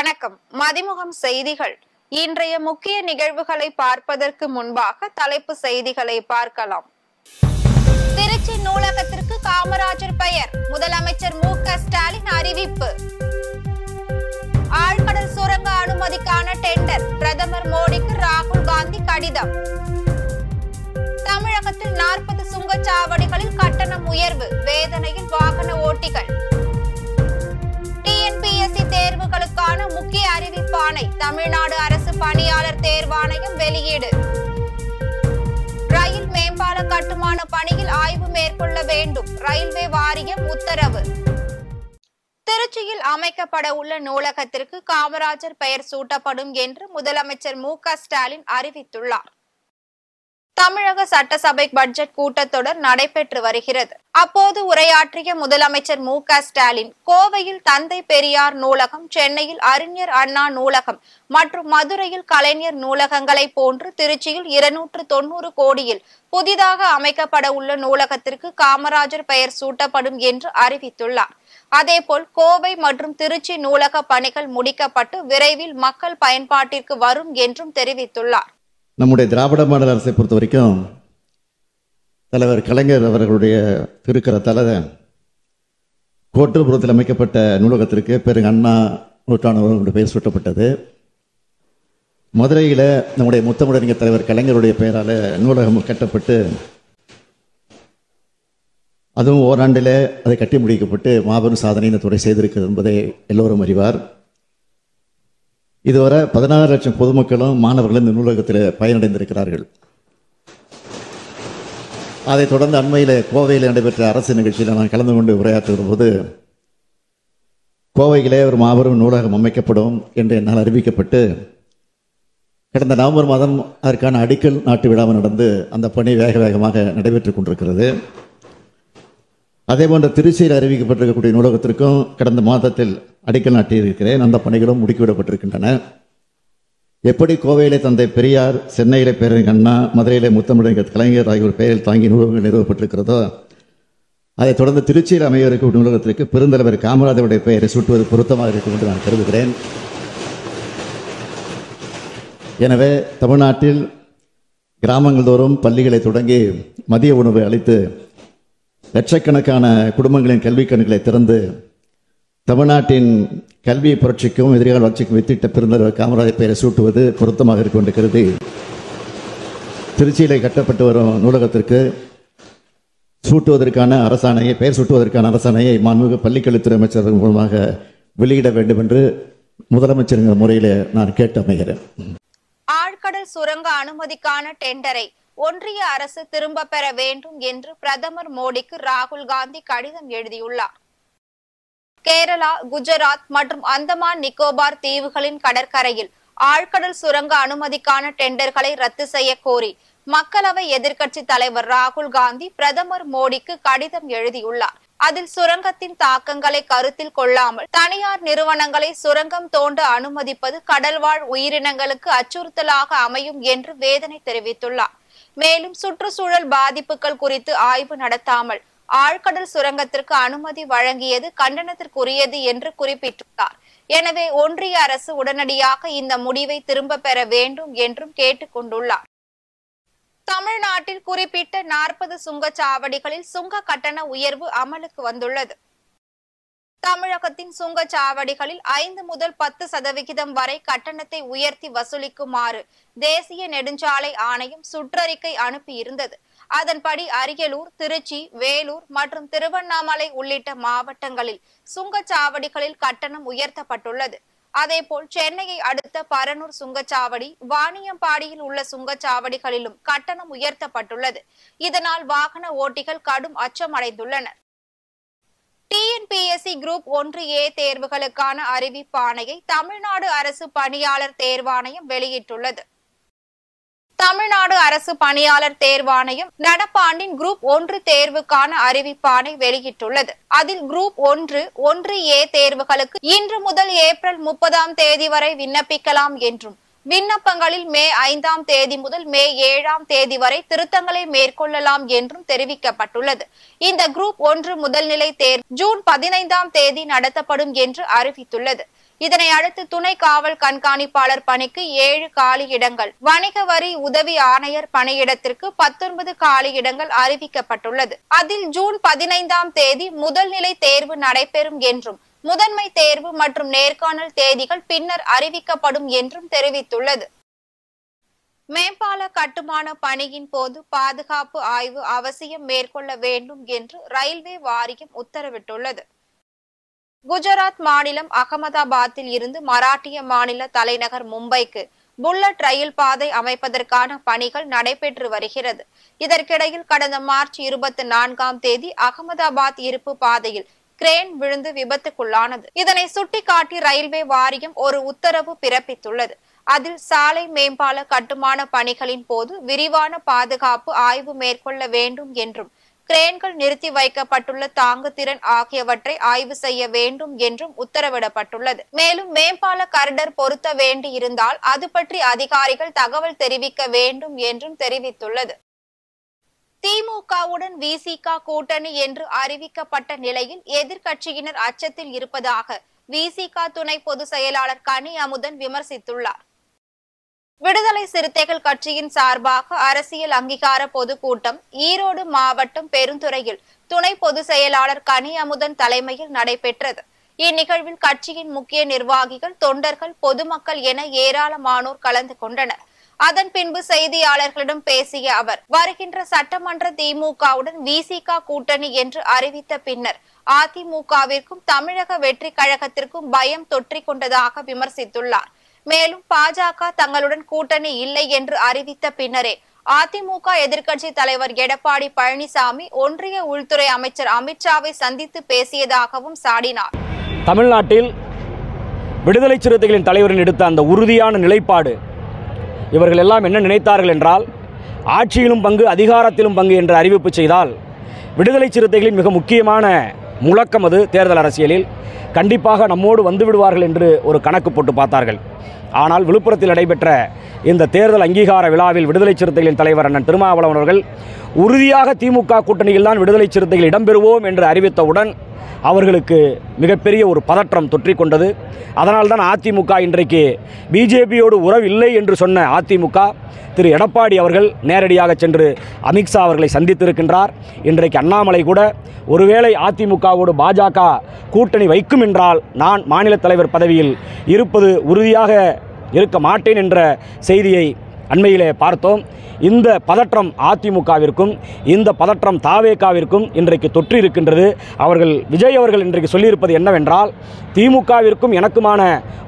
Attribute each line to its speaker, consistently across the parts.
Speaker 1: வணக்கம். மதிமுகம் செய்திகள். இன்றைய முக்கிய நிகழ்வுகளை பார்ப்பதற்கு முன்பாக தலைப்பு செய்திகளை பார்க்கலாம். திருச்சி நூலகத்திற்கு காமராஜர் பெயர், முதலமைச்சர் மு.க.ஸ்டாலின் அறிவிப்பு. ஆழ்கடல் சுரங்க அனுமதிக்கான டெண்டர், பிரதமர் மோடிக்கு ராகுல் காந்தி கடிதம். தமிழகத்தில் 40 சுங்கச்சாவடிகளில் கட்டணம் உயர்வு, வேதனையில் வாகன ஓட்டிகள். டிஎன்பிஎஸ்சி தேர்வுகளுக்கான முக்கிய அறிவிப்பாணை, தமிழ்நாடு அரசு பணியாளர் தேர்வாணையம் வெளியீடு. ரயில் மேம்பால கட்டுமான பணியில் ஆய்வு மேற்கொள்ள வேண்டும், ரயில்வே வாரியம் உத்தரவு. திருச்சியில் அமைக்கப்பட உள்ள நூலகத்திற்கு காமராஜர் பெயர் சூட்டப்படும் என்று முதலமைச்சர் மு.க.ஸ்டாலின் அறிவித்துள்ளார். தமிழக சட்டசபை பட்ஜெட் கூட்டத்தொடர் நடைபெற்று வருகிறது. அப்போது உரையாற்றிய முதலமைச்சர் மு.க.ஸ்டாலின், கோவையில் தந்தை பெரியார் நூலகம், சென்னையில் அறிஞர் அண்ணா நூலகம் மற்றும் மதுரையில் கலைஞர் நூலகங்களை போன்று திருச்சியில் 290 கோடியில் புதிதாக அமைக்கப்பட உள்ள நூலகத்திற்கு காமராஜர் பெயர் சூட்டப்படும் என்று அறிவித்துள்ளார். அதேபோல் கோவை மற்றும் திருச்சி நூலக பணிகள் முடிக்கப்பட்டு விரைவில் மக்கள் பயன்பாட்டிற்கு வரும் என்றும் தெரிவித்துள்ளார்.
Speaker 2: நம்முடைய திராவிட மாடல் அரசை பொறுத்த வரைக்கும் தலைவர் கலைஞர் அவர்களுடைய திருக்கரத்தால் கோட்டூர்புரத்தில் அமைக்கப்பட்ட நூலகத்திற்கு பிறகு அண்ணா நூற்றாண்டு பெயர் சூட்டப்பட்டது. மதுரையில் நம்முடைய முத்தமிழறிஞர் தலைவர் கலைஞருடைய பெயரால் நூலகம் கட்டப்பட்டு அதுவும் ஓராண்டில் அதை கட்டி முடிக்கப்பட்டு மாபெரும் சாதனை இந்த துறை செய்திருக்கிறது என்பதை எல்லோரும் அறிவார். இதுவரை 16 லட்சம் பொதுமக்களும் மாணவர்களும் இந்த நூலகத்தில் பயனடைந்திருக்கிறார்கள். அதைத் தொடர்ந்து அண்மையில் கோவையில் நடைபெற்ற அரசு நிகழ்ச்சியில் நான் கலந்து கொண்டு உரையாற்றுகிற போது, கோவையிலே ஒரு மாபெரும் நூலகம் அமைக்கப்படும் என்று என்னால் அறிவிக்கப்பட்டு கடந்த நவம்பர் மாதம் அதற்கான அடிக்கல் நாட்டு விழா நடந்து அந்த பணி வேக வேகமாக நடைபெற்றுக் கொண்டிருக்கிறது. அதேபோன்று திருச்சியில் அறிவிக்கப்பட்டிருக்கக்கூடிய நூலகத்திற்கும் கடந்த மாதத்தில் அடிக்கல் நாட்டியிருக்கிறேன். அந்த பணிகளும் முடுக்கிவிடப்பட்டிருக்கின்றன. எப்படி கோவையிலே தந்தை பெரியார், சென்னையிலே பேரறிஞர் அண்ணா, மதுரையிலே முத்தமிழறிஞர் கலைஞர் ஆகியோர் பெயரில் தாங்கி நூலகங்கள் நிறுவப்பட்டிருக்கிறதோ, அதைத் தொடர்ந்து திருச்சியில் அமைய இருக்கக்கூடிய நூலகத்திற்கு பெருந்தலைவர் காமராஜருடைய பெயரை சூட்டுவது பொருத்தமாக இருக்கும் என்று நான் கருதுகிறேன். எனவே தமிழ்நாட்டில் கிராமங்கள் தோறும் பள்ளிகளை தொடங்கி மதிய உணவை அளித்து லட்சக்கணக்கான குடும்பங்களின் கல்வி கணக்குகளை திறந்து தமிழ்நாட்டின் கல்வி புரட்சிக்கும் எதிர்கால வளர்ச்சிக்கும் வித்திட்ட பெருந்தலைவர் காமராஜர் பெயரை சூட்டுவது பொருத்தமாக இருக்கும் என்று கருதி திருச்சியிலே கட்டப்பட்டு வரும் நூலகத்திற்கு சூட்டுவதற்கான அரசாணையை, பெயர் சூட்டுவதற்கான அரசாணையை மாண்புமிகு பள்ளிக்கல்வித்துறை அமைச்சர் மூலமாக வெளியிட வேண்டும் என்று முதலமைச்சர் முறையில் நான் கேட்டு அமைகிறேன்.
Speaker 1: ஆழ்கடல் சுரங்க அனுமதிக்கான டெண்டரை ஒன்றிய அரசு திரும்ப பெற வேண்டும் என்று பிரதமர் மோடிக்கு ராகுல் காந்தி கடிதம் எழுதியுள்ளார். கேரளா, குஜராத் மற்றும் அந்தமான் நிக்கோபார் தீவுகளின் கடற்கரையில் ஆழ்கடல் சுரங்க அனுமதிக்கான டெண்டர்களை ரத்து செய்ய கோரி மக்களவை எதிர்க்கட்சி தலைவர் ராகுல் காந்தி பிரதமர் மோடிக்கு கடிதம் எழுதியுள்ளார். அதில் சுரங்கத்தின் தாக்கங்களை கருத்தில் கொள்ளாமல் தனியார் நிறுவனங்களை சுரங்கம் தோண்ட அனுமதிப்பது கடல்வாழ் உயிரினங்களுக்கு அச்சுறுத்தலாக அமையும் என்று வேதனை தெரிவித்துள்ளார். மேலும் சுற்றுச்சூழல் பாதிப்புகள் குறித்து ஆய்வு நடத்தாமல் ஆழ்கடல் சுரங்கத்திற்கு அனுமதி வழங்கியது கண்டனத்திற்குரியது என்று குறிப்பிட்டுள்ளார். எனவே ஒன்றிய அரசு உடனடியாக இந்த முடிவை திரும்ப பெற வேண்டும் என்றும் கேட்டுக் கொண்டுள்ளார். தமிழ்நாட்டில் குறிப்பிட்ட 40 சுங்கச்சாவடிகளில் சுங்க கட்டண உயர்வு அமலுக்கு வந்துள்ளது. தமிழகத்தின் சுங்கச்சாவடிகளில் 5 முதல் 10% வரை கட்டணத்தை உயர்த்தி வசூலிக்குமாறு தேசிய நெடுஞ்சாலை ஆணையம் சுற்றறிக்கை அனுப்பியிருந்தது. அதன்படி அரியலூர், திருச்சி, வேலூர் மற்றும் திருவண்ணாமலை உள்ளிட்ட மாவட்டங்களில் சுங்கச்சாவடிகளில் கட்டணம் உயர்த்தப்பட்டுள்ளது. அதேபோல் சென்னையை அடுத்த பரனூர் சுங்கச்சாவடி, வாணியம்பாடியில் உள்ள சுங்கச்சாவடிகளிலும் கட்டணம் உயர்த்தப்பட்டுள்ளது. இதனால் வாகன ஓட்டிகள் கடும் அச்சமடைந்துள்ளனர். டிஎன்பிஎஸ்சி குரூப் 1A தேர்வுகளுக்கான அறிவிப்பாணையை தமிழ்நாடு அரசு பணியாளர் தேர்வாணையம் வெளியிட்டுள்ளது. தமிழ்நாடு அரசு பணியாளர் தேர்வாணையம் நடப்பாண்டின் குரூப் 1 தேர்வுக்கான அறிவிப்பாணை வெளியிட்டுள்ளது. அதில் குரூப் 1A தேர்வுகளுக்கு இன்று முதல் ஏப்ரல் 30ஆம் தேதி வரை விண்ணப்பிக்கலாம் என்றும், விண்ணப்பங்களில் மே 5ஆம் தேதி முதல் மே 7ஆம் தேதி வரை திருத்தங்களை மேற்கொள்ளலாம் என்றும் தெரிவிக்கப்பட்டுள்ளது. இந்த குரூப் 1 முதல்நிலை தேர்வு ஜூன் 15ஆம் தேதி நடத்தப்படும் என்று அறிவித்துள்ளது. இதனை அடுத்து துணை காவல் கண்காணிப்பாளர் பணிக்கு 7 காலி இடங்கள், வணிக வரி உதவி ஆணையர் பணியிடத்திற்கு 19 காலி இடங்கள் அறிவிக்கப்பட்டுள்ளது. அதில் ஜூன் 15ஆம் தேதி முதல் நிலை தேர்வு நடைபெறும் என்றும் முதன்மை தேர்வு மற்றும் நேர்காணல் தேதிகள் பின்னர் அறிவிக்கப்படும் என்றும் தெரிவித்துள்ளது. மேம்பால கட்டுமான பணியின் போது பாதுகாப்பு ஆய்வு அவசியம் மேற்கொள்ள வேண்டும் என்று ரயில்வே வாரியம் உத்தரவிட்டுள்ளது. குஜராத் மாநிலம் அகமதாபாத்தில் இருந்து மராட்டிய மாநில தலைநகர் மும்பைக்கு புல்லட் ரயில் பாதை அமைப்பதற்கான பணிகள் நடைபெற்று வருகிறது. இதற்கிடையில் கடந்த மார்ச் 24ஆம் தேதி அகமதாபாத் இருப்பு பாதையில் கிரேன் விழுந்து விபத்துக்குள்ளானது. இதனை சுட்டிக்காட்டி ரயில்வே வாரியம் ஒரு உத்தரவு பிறப்பித்துள்ளது. அதில் சாலை மேம்பால கட்டுமான பணிகளின் போது விரிவான பாதுகாப்பு ஆய்வு மேற்கொள்ள வேண்டும் என்றும் கிரேன்கள் நிறுத்தி வைக்கப்பட்டுள்ள தாங்கு திறன் ஆகியவற்றை ஆய்வு செய்ய வேண்டும் என்றும் உத்தரவிடப்பட்டுள்ளது. மேலும் மேம்பால கர்டர் பொருத்த வேண்டி இருந்தால் அது பற்றி அதிகாரிகள் தகவல் தெரிவிக்க வேண்டும் என்றும் தெரிவித்துள்ளது. திமுகவுடன் விசிக கூட்டணி என்று அறிவிக்கப்பட்ட நிலையில் எதிர்க்கட்சியினர் அச்சத்தில் இருப்பதாக விசிக துணை பொதுச் செயலாளர் கனி அமுதன் விமர்சித்துள்ளார். விடுதலை சிறுத்தைகள் கட்சியின் சார்பாக அரசியல் அங்கீகார பொதுக்கூட்டம் ஈரோடு மாவட்டம் பெருந்துறையில் துணை பொதுச் செயலாளர் கனி அமுதன் தலைமையில் நடைபெற்றது. இந்நிகழ்வில் கட்சியின் முக்கிய நிர்வாகிகள், தொண்டர்கள், பொதுமக்கள் என ஏராளமானோர் கலந்து கொண்டனர். அதன் பின்பு செய்தியாளர்களிடம் பேசிய அவர், வருகின்ற சட்டமன்ற திமுகவுடன் விசிக கூட்டணி என்று அறிவித்த பின்னர் அதிமுகவிற்கும் தமிழக வெற்றி கழகத்திற்கும் பயம் தொற்றிக் கொண்டதாக விமர்சித்துள்ளார். மேலும் பாஜக தங்களுடன் கூட்டணி இல்லை என்று அறிவித்த பின்னரே அதிமுக எதிர்க்கட்சி தலைவர் எடப்பாடி பழனிசாமி ஒன்றிய உள்துறை அமைச்சர் அமித்ஷாவை சந்தித்து பேசியதாகவும் சாடினார்.
Speaker 3: தமிழ்நாட்டில் விடுதலை சிறுத்தைகளின் தலைவரின் எடுத்த அந்த உறுதியான நிலைப்பாடு, இவர்கள் எல்லாம் என்ன நினைத்தார்கள் என்றால், ஆட்சியிலும் பங்கு அதிகாரத்திலும் பங்கு என்று அறிவிப்பு செய்தால் விடுதலை சிறுத்தைகளின் மிக முக்கியமான முழக்கம் அது தேர்தல் அரசியலில் கண்டிப்பாக நம்மோடு வந்து விடுவார்கள் என்று ஒரு கணக்கு போட்டு பார்த்தார்கள். ஆனால் விழுப்புரத்தில் நடைபெற்ற இந்த தேர்தல் அங்கீகார விழாவில் விடுதலை சிறுத்தைகளின் தலைவர் அண்ணன் திருமாவளவன் அவர்கள் உறுதியாக திமுக கூட்டணியில் தான் விடுதலை சிறுத்தைகள் இடம்பெறுவோம் என்று அறிவித்தவுடன் அவர்களுக்கு மிகப்பெரிய ஒரு பதற்றம் தொற்றிக்கொண்டது. அதனால்தான் அதிமுக இன்றைக்கு பிஜேபியோடு உறவு இல்லை என்று சொன்ன அதிமுக திரு எடப்பாடி அவர்கள் நேரடியாக சென்று அமித்ஷா அவர்களை சந்தித்திருக்கின்றார். இன்றைக்கு அண்ணாமலை கூட ஒருவேளை அதிமுகவோடு பாஜக கூட்டணி வைக்கும் என்றால் நான் மாநில தலைவர் பதவியில் இருப்பது உறுதியாக இருக்க மாட்டேன் என்ற செய்தியை அண்மையிலே பார்த்தோம். இந்த பதற்றம் அதிமுகவிற்கும் இந்த பதற்றம் தாவேகாவிற்கும் இன்றைக்கு தொற்றி இருக்கின்றது. விஜய் அவர்கள் இன்றைக்கு சொல்லியிருப்பது என்னவென்றால், திமுகவிற்கும் எனக்குமான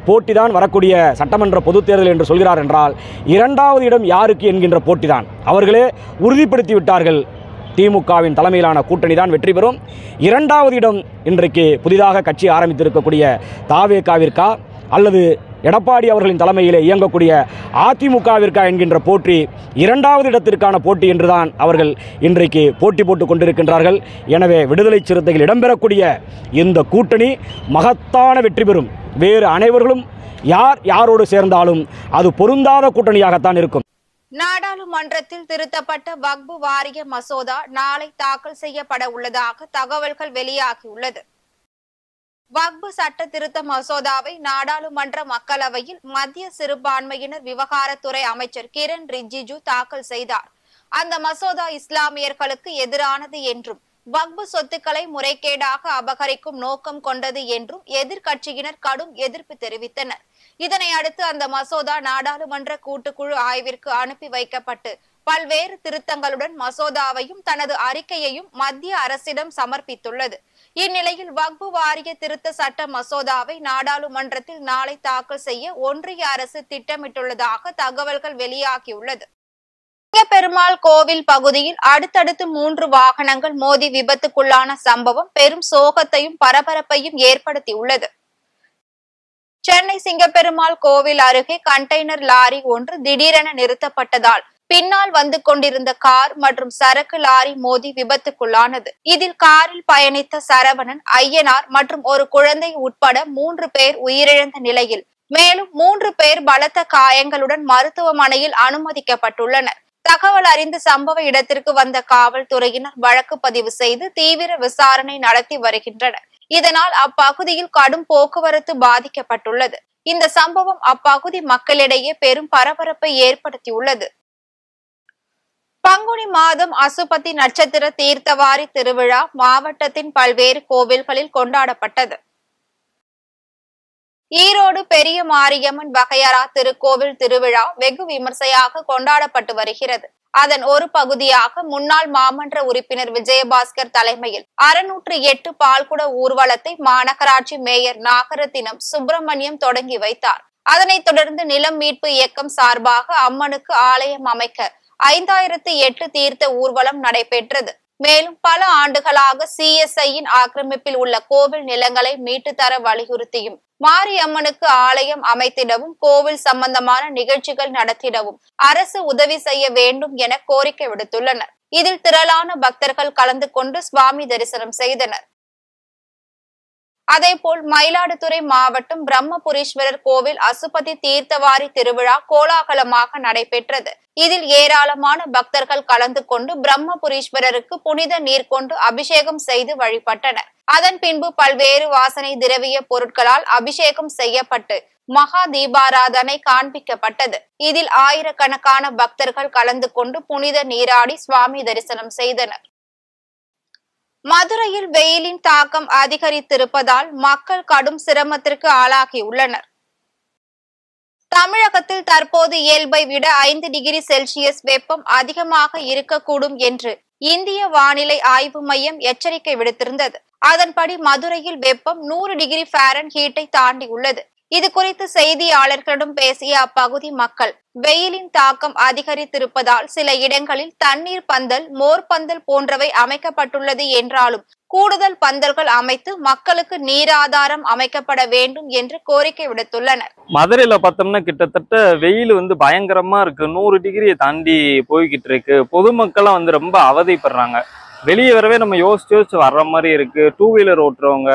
Speaker 3: போட்டிதான் வரக்கூடிய சட்டமன்ற பொதுத் தேர்தல் என்று சொல்கிறார் என்றால், 2வது இடம் யாருக்கு என்கின்ற போட்டிதான். அவர்களே உறுதிப்படுத்தி விட்டார்கள், திமுகவின் தலைமையிலான கூட்டணி தான் வெற்றி பெறும். 2வது இடம் இன்றைக்கு புதிதாக கட்சி ஆரம்பித்திருக்கக்கூடிய தாவேகாவிற்கா அல்லது எடப்பாடி அவர்களின் தலைமையிலே இயங்கக்கூடிய அதிமுகவிற்கா என்கின்ற போட்டி 2வது இடத்திற்கான போட்டி என்றுதான் அவர்கள் இன்றைக்கு போட்டி போட்டுக் கொண்டிருக்கின்றார்கள். எனவே விடுதலை சிறுத்தைகள் இடம்பெறக்கூடிய இந்த கூட்டணி மகத்தான வெற்றி பெறும். வேறு அனைவர்களும் யாரோடு சேர்ந்தாலும் அது பொருந்தாத கூட்டணியாகத்தான் இருக்கும்.
Speaker 1: நாடாளுமன்றத்தில் திருத்தப்பட்ட வக்பு வாரிய மசோதா நாளை தாக்கல் செய்யப்பட உள்ளதாக தகவல்கள் வெளியாகியுள்ளது. வக்பு சட்ட திருத்த மசோதாவை நாடாளுமன்ற மக்களவையில் மத்திய சிறுபான்மையினர் விவகாரத்துறை அமைச்சர் கிரண் ரிஜிஜு தாக்கல் செய்தார். அந்த மசோதா இஸ்லாமியர்களுக்கு எதிரானது என்றும் வக்பு சொத்துக்களை முறைகேடாக அபகரிக்கும் நோக்கம் கொண்டது என்றும் எதிர்க்கட்சியினர் கடும் எதிர்ப்பு தெரிவித்தனர். இதனை அடுத்து அந்த மசோதா நாடாளுமன்ற கூட்டுக்குழு ஆய்விற்கு அனுப்பி வைக்கப்பட்டு பல்வேறு திருத்தங்களுடன் மசோதாவையும் தனது அறிக்கையையும் மத்திய அரசிடம் சமர்ப்பித்துள்ளது. இந்நிலையில் வக்பு வாரிய திருத்த சட்ட மசோதாவை நாடாளுமன்றத்தில் நாளை தாக்கல் செய்ய ஒன்றிய அரசு திட்டமிட்டுள்ளதாக தகவல்கள் வெளியாகியுள்ளது. பெருமாள் கோவில் பகுதியில் அடுத்தடுத்து 3 வாகனங்கள் மோதி விபத்துக்குள்ளான சம்பவம் பெரும் சோகத்தையும் பரபரப்பையும் ஏற்படுத்தியுள்ளது. சென்னை சிங்கப்பெருமாள் கோவில் அருகே கண்டெய்னர் லாரி ஒன்று திடீரென நிறுத்தப்பட்டதால் பின்னால் வந்து கொண்டிருந்த கார் மற்றும் சரக்கு லாரி மோதி விபத்துக்குள்ளானது. இதில் காரில் பயணித்த சரவணன், ஐயனார் மற்றும் ஒரு குழந்தை உட்பட 3 பேர் உயிரிழந்த நிலையில் மேலும் 3 பேர் பலத்த காயங்களுடன் மருத்துவமனையில் அனுமதிக்கப்பட்டுள்ளனர். தகவல் அறிந்து சம்பவ இடத்திற்கு வந்த காவல்துறையினர் வழக்கு பதிவு செய்து தீவிர விசாரணை நடத்தி வருகின்றனர். இதனால் அப்பகுதியில் கடும் போக்குவரத்து பாதிக்கப்பட்டுள்ளது. இந்த சம்பவம் அப்பகுதி மக்களிடையே பெரும் பரபரப்பை ஏற்படுத்தியுள்ளது. பங்குனி மாதம் அசுபதி நட்சத்திர தீர்த்தவாரி திருவிழா மாவட்டத்தின் பல்வேறு கோவில்களில் கொண்டாடப்பட்டது. ஈரோடு பெரிய மாரியம்மன் வகையறா திருக்கோவில் திருவிழா வெகு விமர்சையாக கொண்டாடப்பட்டு வருகிறது. அதன் ஒரு பகுதியாக முன்னாள் மாமன்ற உறுப்பினர் விஜயபாஸ்கர் தலைமையில் 608 பால்குட ஊர்வலத்தை மாநகராட்சி மேயர் நாகரத்தினம் சுப்பிரமணியம் தொடங்கி வைத்தார். அதனைத் தொடர்ந்து நிலம் மீட்பு இயக்கம் சார்பாக அம்மனுக்கு ஆலயம் அமைக்க 5008 தீர்த்த ஊர்வலம் நடைபெற்றது. மேலும் பல ஆண்டுகளாக CSIயின் ஆக்கிரமிப்பில் உள்ள கோவில் நிலங்களை மீட்டு தர வலியுறுத்தியும் மாரியம்மனுக்கு ஆலயம் அமைத்திடவும் கோவில் சம்பந்தமான நிகழ்ச்சிகள் நடத்திடவும் அரசு உதவி செய்ய வேண்டும் என கோரிக்கை விடுத்துள்ளனர். இதில் திரளான பக்தர்கள் கலந்து கொண்டு சுவாமி தரிசனம் செய்தனர். அதேபோல் மயிலாடுதுறை மாவட்டம் பிரம்மபுரீஸ்வரர் கோவில் அசுபதி தீர்த்தவாரி திருவிழா கோலாகலமாக நடைபெற்றது. இதில் ஏராளமான பக்தர்கள் கலந்து கொண்டு பிரம்மபுரீஸ்வரருக்கு புனித நீர் கொண்டு அபிஷேகம் செய்து வழிபட்டனர். அதன் பின்பு பல்வேறு வாசனை திரவிய பொருட்களால் அபிஷேகம் செய்யப்பட்டு மகா தீபாராதனை காண்பிக்கப்பட்டது. இதில் ஆயிரக்கணக்கான பக்தர்கள் கலந்து கொண்டு புனித நீராடி சுவாமி தரிசனம் செய்தனர். மதுரையில் வெயிலின் தாக்கம் அதிகரித்திருப்பதால் மக்கள் கடும் சிரமத்திற்கு ஆளாகியுள்ளனர். தமிழகத்தில் தற்போது இயல்பை விட 5 டிகிரி செல்சியஸ் வெப்பம் அதிகமாக இருக்கக்கூடும் என்று இந்திய வானிலை ஆய்வு மையம் எச்சரிக்கை விடுத்திருந்தது. அதன்படி மதுரையில் வெப்பம் 100 டிகிரி ஃபாரன்ஹீட்டை தாண்டியுள்ளது. இது குறித்து செய்தியாளர்களிடம் பேசிய அப்பகுதி மக்கள், வெயிலின் தாக்கம் அதிகரித்திருப்பதால் சில இடங்களில் தண்ணீர் பந்தல், மோர் பந்தல் போன்றவை அமைக்கப்பட்டுள்ளது என்றாலும் கூடுதல் பந்தல்கள் அமைத்து மக்களுக்கு நீராதாரம் அமைக்கப்பட வேண்டும் என்று கோரிக்கை விடுத்துள்ளனர்.
Speaker 4: மதுரையில பார்த்தோம்னா கிட்டத்தட்ட வெயில் பயங்கரமா இருக்கு. 100 டிகிரியை தாண்டி போய்கிட்டு இருக்கு. பொதுமக்கள்லாம் ரொம்ப அவதிப்படுறாங்க. வெளியே வரவே நம்ம யோசிச்சு வர்ற மாதிரி இருக்கு. 2 வீலர் ஓட்டுறவங்க,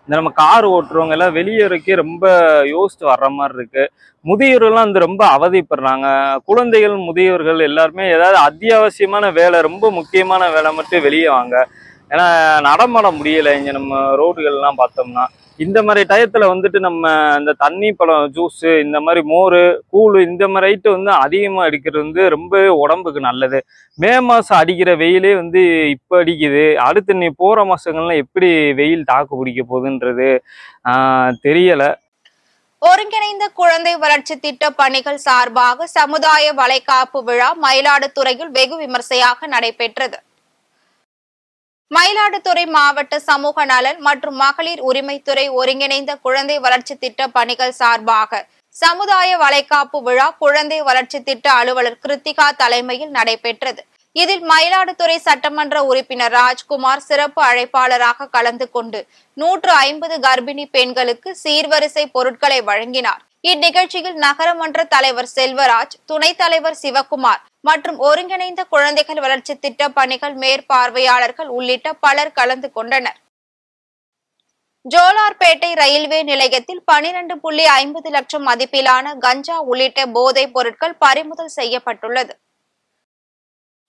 Speaker 4: நம்ம கார் ஓட்டுறவங்க எல்லாம் வெளியே வரைக்கும் ரொம்ப யோசிச்சு வர்ற மாதிரி இருக்கு. முதியோர்கள்லாம் ரொம்ப அவதிப்படுறாங்க. குழந்தைகள், முதியோர்கள் எல்லாருமே ஏதாவது அத்தியாவசியமான வேலை, ரொம்ப முக்கியமான வேலை மட்டும் வெளியே வாங்க. ஏன்னா நடமாட முடியலை. இங்கே நம்ம ரோடுகள்லாம் பார்த்தோம்னா இந்த மாதிரி டயத்தில் நம்ம இந்த தண்ணி பழம் ஜூஸு, இந்த மாதிரி மோர், கூழ், இந்த மாதிரி ஐட்டம் அதிகமாக அடிக்கிறது ரொம்ப உடம்புக்கு நல்லது. மே மாதம் அடிக்கிற வெயிலே இப்போ அடிக்குது. அடுத்து நீ போகிற மாதங்கள்லாம் எப்படி வெயில் தாக்கு பிடிக்க போகுதுன்றது தெரியலை.
Speaker 1: ஒருங்கிணைந்த குழந்தை வளர்ச்சி திட்ட பணிகள் சார்பாக சமுதாய வளைகாப்பு விழா மயிலாடுதுறையில் வெகு விமர்சையாக நடைபெற்றது. மயிலாடுதுறை மாவட்ட சமூக நலன் மற்றும் மகளிர் உரிமைத்துறை ஒருங்கிணைந்த குழந்தை வளர்ச்சி திட்ட பணிகள் சார்பாக சமுதாய வளைகாப்பு விழா குழந்தை வளர்ச்சி திட்ட அலுவலர் கிருத்திகா தலைமையில் நடைபெற்றது. இதில் மயிலாடுதுறை சட்டமன்ற உறுப்பினர் ராஜ்குமார் சிறப்பு அழைப்பாளராக கலந்து கொண்டு 150 கர்ப்பிணி பெண்களுக்கு சீர்வரிசை பொருட்களை வழங்கினார். இந்நிகழ்ச்சியில் நகரமன்ற தலைவர் செல்வராஜ், துணைத் தலைவர் சிவகுமார் மற்றும் ஒருங்கிணைந்த குழந்தைகள் வளர்ச்சி திட்ட பணிகள் மேற்பார்வையாளர்கள் உள்ளிட்ட பலர் கலந்து கொண்டனர். ஜோலார்பேட்டை ரயில்வே நிலையத்தில் 12.50 லட்சம் மதிப்பிலான கஞ்சா உள்ளிட்ட போதைப் பொருட்கள் பறிமுதல் செய்யப்பட்டுள்ளது.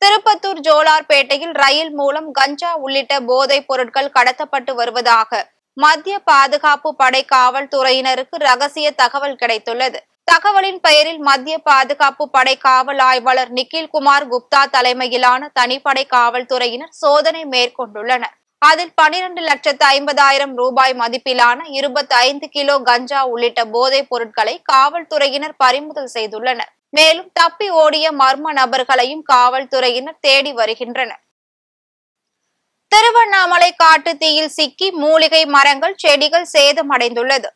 Speaker 1: திருப்பத்தூர் ஜோலார்பேட்டையில் ரயில் மூலம் கஞ்சா உள்ளிட்ட போதைப் பொருட்கள் கடத்தப்பட்டு வருவதாக மத்திய பாதுகாப்பு படை காவல்துறையினருக்கு ரகசிய தகவல் கிடைத்துள்ளது. தகவலின் பெயரில் மத்திய பாதுகாப்பு படை காவல் ஆய்வாளர் நிக்கில் குமார் குப்தா தலைமையிலான தனிப்படை காவல்துறையினர் சோதனை மேற்கொண்டுள்ளனர். அதில் 12,50,000 ரூபாய் மதிப்பிலான 25 கிலோ கஞ்சா உள்ளிட்ட போதைப் பொருட்களை காவல்துறையினர் பறிமுதல் செய்துள்ளனர். மேலும் தப்பி ஓடிய மர்ம நபர்களையும் காவல்துறையினர் தேடி வருகின்றனர். திருவண்ணாமலை காட்டு தீயில் சிக்கி மூலிகை மரங்கள், செடிகள் சேதமடைந்துள்ளது.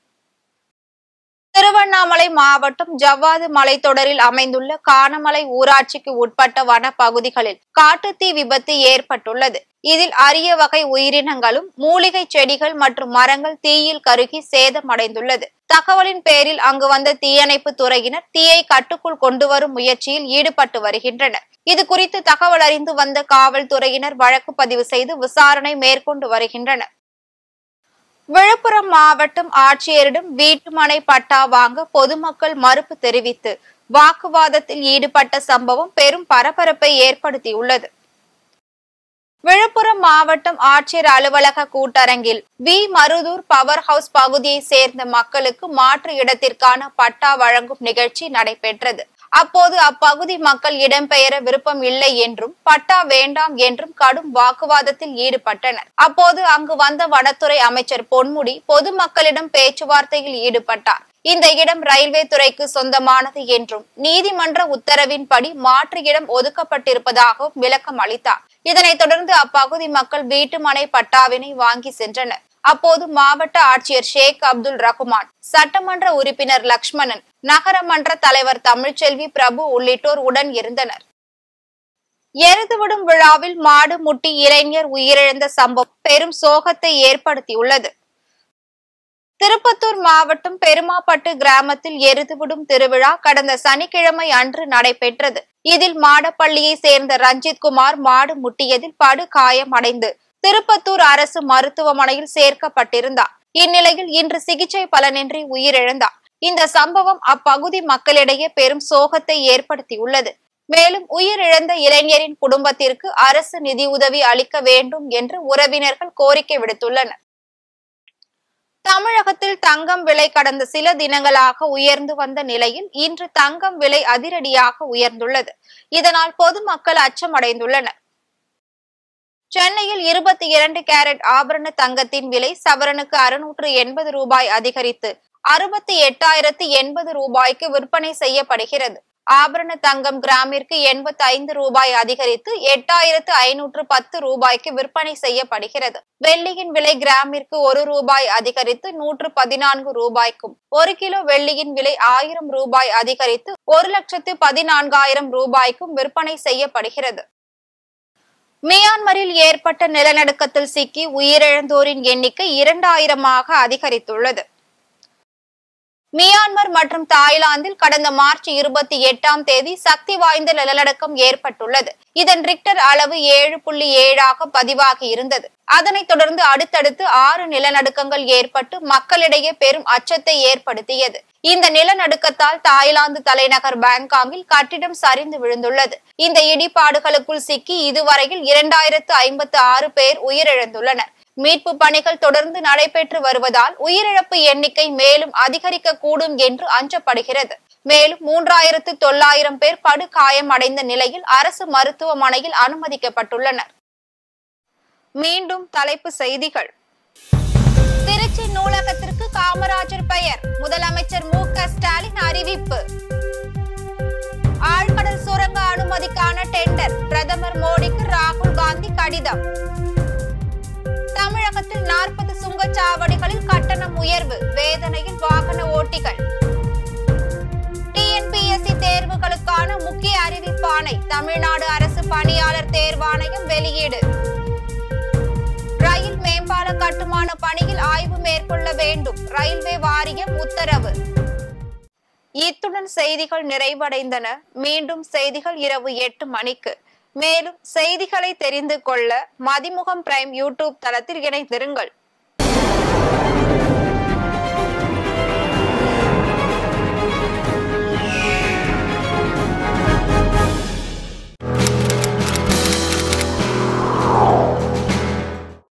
Speaker 1: திருவண்ணாமலை மாவட்டம் ஜவ்வாது மலைத்தொடரில் அமைந்துள்ள கானமலை ஊராட்சிக்கு உட்பட்ட வன பகுதிகளில் காட்டுத்தீ விபத்து ஏற்பட்டுள்ளது. இதில் அரிய வகை உயிரினங்களும் மூலிகை செடிகள் மற்றும் மரங்கள் தீயில் கருகி சேதமடைந்துள்ளது. தகவலின் பேரில் அங்கு வந்த தீயணைப்பு துறையினர் தீயை கட்டுக்குள் கொண்டு வரும் முயற்சியில் ஈடுபட்டு வருகின்றனர். இது குறித்து தகவல் அறிந்து வந்த காவல்துறையினர் வழக்கு பதிவு செய்து விசாரணை மேற்கொண்டு வருகின்றனர். விழுப்புரம் மாவட்டம் ஆட்சியரிடம் வீட்டுமனை பட்டா வாங்க பொதுமக்கள் மறுப்பு தெரிவித்து வாக்குவாதத்தில் ஈடுபட்ட சம்பவம் பெரும் பரபரப்பை ஏற்படுத்தியுள்ளது. விழுப்புரம் மாவட்டம் ஆட்சியர் அலுவலக கூட்டரங்கில் வி மருதூர் பவர் ஹவுஸ் பகுதியை சேர்ந்த மக்களுக்கு மாற்று இடத்திற்கான பட்டா வழங்கும் நிகழ்ச்சி நடைபெற்றது. அப்போது அப்பகுதி மக்கள் இடம்பெயர விருப்பம் இல்லை என்றும் பட்டா வேண்டாம் என்றும் கடும் வாக்குவாதத்தில் ஈடுபட்டனர். அப்போது அங்கு வந்த வனத்துறை அமைச்சர் பொன்முடி பொதுமக்களிடம் பேச்சுவார்த்தையில் ஈடுபட்டார். இந்த இடம் ரயில்வே துறைக்கு சொந்தமானது என்றும் நீதிமன்ற உத்தரவின்படி மாற்று இடம் ஒதுக்கப்பட்டிருப்பதாகவும் விளக்கம் அளித்தார். இதனைத் தொடர்ந்து அப்பகுதி மக்கள் வீட்டுமனை பட்டாவினை வாங்கி சென்றனர். அப்போது மாவட்ட ஆட்சியர் ஷேக் அப்துல் ரகுமான், சட்டமன்ற உறுப்பினர் லக்ஷ்மணன், நகரமன்ற தலைவர் தமிழ்ச்செல்வி பிரபு உள்ளிட்டோர் உடன் இருந்தனர். எருதுவிடும் விழாவில் மாடு முட்டி இளைஞர் உயிரிழந்த சம்பவம் பெரும் சோகத்தை ஏற்படுத்தியுள்ளது. திருப்பத்தூர் மாவட்டம் பெருமாப்பட்டு கிராமத்தில் எருதுவிடும் திருவிழா கடந்த சனிக்கிழமை அன்று நடைபெற்றது. இதில் மாடப்பள்ளியை சேர்ந்த ரஞ்சித் குமார் மாடு முட்டியதில் படு காயமடைந்து திருப்பத்தூர் அரசு மருத்துவமனையில் சேர்க்கப்பட்டிருந்தார். இந்நிலையில் இன்று சிகிச்சை பலனின்றி உயிரிழந்தார். இந்த சம்பவம் அப்பகுதி மக்களிடையே பெரும் சோகத்தை ஏற்படுத்தியுள்ளது. மேலும் உயிரிழந்த இளைஞரின் குடும்பத்திற்கு அரசு நிதியுதவி அளிக்க வேண்டும் என்று உறவினர்கள் கோரிக்கை விடுத்துள்ளனர். தமிழகத்தில் தங்கம் விலை கடந்த சில தினங்களாக உயர்ந்து வந்த நிலையில் இன்று தங்கம் விலை அதிரடியாக உயர்ந்துள்ளது. இதனால் பொதுமக்கள் அச்சமடைந்துள்ளனர். சென்னையில் 22 கேரட் ஆபரண தங்கத்தின் விலை சவரனுக்கு 680 ரூபாய் அதிகரித்து 68,080 ரூபாய்க்கு விற்பனை செய்யப்படுகிறது. ஆபரண தங்கம் கிராமிற்கு 85 ரூபாய் அதிகரித்து 8,510 ரூபாய்க்கு விற்பனை செய்யப்படுகிறது. வெள்ளியின் விலை கிராமிற்கு 1 ரூபாய் அதிகரித்து 114 ரூபாய்க்கும், 1 கிலோ வெள்ளியின் விலை 1000 ரூபாய் அதிகரித்து 1,14,000 ரூபாய்க்கும் விற்பனை செய்யப்படுகிறது. மியான்மரில் ஏற்பட்ட நிலநடுக்கத்தில் சிக்கி உயிரிழந்தோரின் எண்ணிக்கை 2000ஆக அதிகரித்துள்ளது. மியான்மர் மற்றும் தாய்லாந்தில் கடந்த மார்ச் 28ஆம் தேதி சக்தி வாய்ந்த நிலநடுக்கம் ஏற்பட்டுள்ளது. இதன் ரிக்டர் அளவு 7.7ஆக பதிவாகி இருந்தது. அதனைத் தொடர்ந்து அடுத்தடுத்து 6 நிலநடுக்கங்கள் ஏற்பட்டு மக்களிடையே பெரும் அச்சத்தை ஏற்படுத்தியது. இந்த நிலநடுக்கத்தால் தாய்லாந்து தலைநகர் பாங்காங்கில் கட்டிடம் சரிந்து விழுந்துள்ளது. இந்த இடிபாடுகளுக்குள் சிக்கி இதுவரையில் 2056 பேர் உயிரிழந்துள்ளனர். மீட்பு பணிகள் தொடர்ந்து நடைபெற்று வருவதால் உயிரிழப்பு எண்ணிக்கை மேலும் அதிகரிக்க கூடும் என்று அஞ்சப்படுகிறது. மேலும் 3900 பேர் படு காயமடைந்த நிலையில் அரசு மருத்துவமனையில் அனுமதிக்கப்பட்டுள்ளனர். மீண்டும் தலைப்பு செய்திகள். திருச்சி நூலகத்திற்கு காமராஜர் பெயர், முதலமைச்சர் மு.க. ஸ்டாலின் அறிவிப்பு. ஆழ்கடல் சுரங்க அனுமதிக்கான டெண்டர், பிரதமர் மோடிக்கு ராகுல் காந்தி கடிதம். தமிழகத்தில் 40 சுங்கச்சாவடிகளில் கட்டணம் உயர்வு, வேதனையில் வாகன ஓட்டிகள். டிஎன்பிஎஸ்சி தேர்வுகளுக்கான முக்கிய அறிவிப்பாணை, தமிழ்நாடு அரசு பணியாளர் தேர்வாணையம் வெளியீடு. ரயில் மேம்பால கட்டுமான பணியில் ஆய்வு மேற்கொள்ள வேண்டும், ரயில்வே வாரியம் உத்தரவு. இத்துடன் செய்திகள் நிறைவடைந்தன. மீண்டும் செய்திகள் இரவு 8 மணிக்கு. மேலும் செய்திகளை தெரிந்து கொள்ள மதிமுகம் பிரைம் யூடியூப் தளத்தில் இணைந்திருங்கள்.